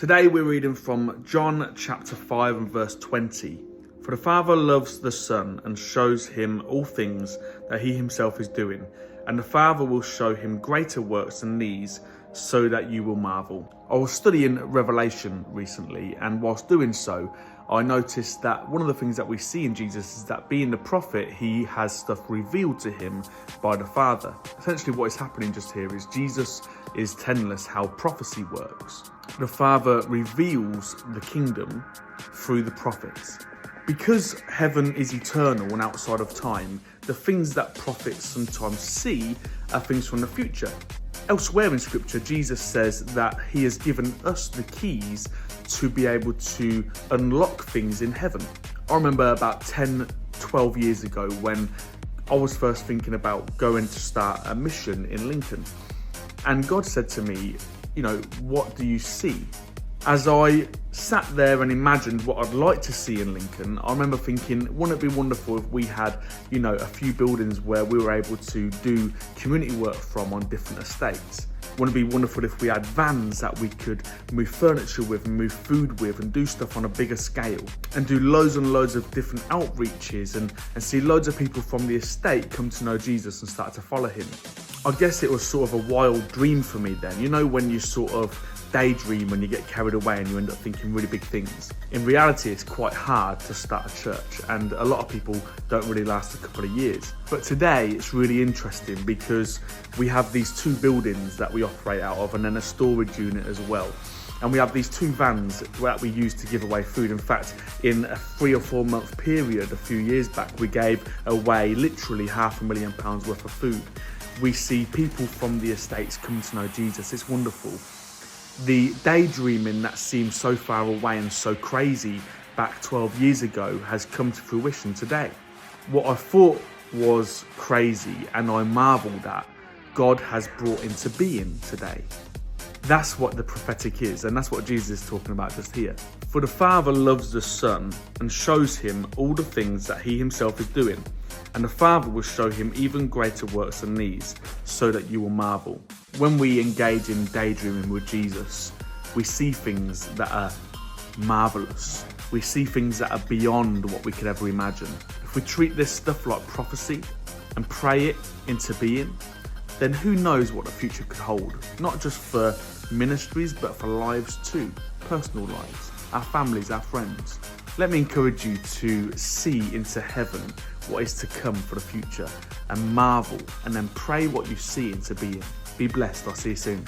Today we're reading from John chapter 5 and verse 20. For the Father loves the Son and shows him all things that he himself is doing, and the Father will show him greater works than these, so that you will marvel. I was studying Revelation recently, and whilst doing so, I noticed that one of the things that we see in Jesus is that being the prophet, he has stuff revealed to him by the Father. Essentially what is happening just here is Jesus is telling us how prophecy works. The Father reveals the kingdom through the prophets. Because heaven is eternal and outside of time, the things that prophets sometimes see are things from the future. Elsewhere in scripture, Jesus says that he has given us the keys to be able to unlock things in heaven. I remember about 10-12 years ago when I was first thinking about going to start a mission in Lincoln. And God said to me, what do you see? As I sat there and imagined what I'd like to see in Lincoln, I remember thinking, wouldn't it be wonderful if we had, a few buildings where we were able to do community work from on different estates? Wouldn't it be wonderful if we had vans that we could move furniture with and move food with and do stuff on a bigger scale and do loads and loads of different outreaches and see loads of people from the estate come to know Jesus and start to follow him? I guess it was sort of a wild dream for me then. When you sort of daydream when you get carried away and you end up thinking really big things. In reality, it's quite hard to start a church, and a lot of people don't really last a couple of years. But today it's really interesting because we have these two buildings that we operate out of and then a storage unit as well. And we have these two vans that we use to give away food. In fact, in a 3 or 4 month period a few years back, we gave away literally £500,000 worth of food. We see people from the estates come to know Jesus. It's wonderful. The daydreaming that seemed so far away and so crazy back 12 years ago has come to fruition today. What I thought was crazy and I marveled at, God has brought into being today. That's what the prophetic is, and that's what Jesus is talking about just here. For the Father loves the Son and shows him all the things that he himself is doing, and the Father will show him even greater works than these, so that you will marvel. When we engage in daydreaming with Jesus, we see things that are marvelous. We see things that are beyond what we could ever imagine. If we treat this stuff like prophecy and pray it into being, then who knows what the future could hold, not just for ministries, but for lives too, personal lives, our families, our friends. Let me encourage you to see into heaven what is to come for the future and marvel, and then pray what you see into being. Be blessed. I'll see you soon.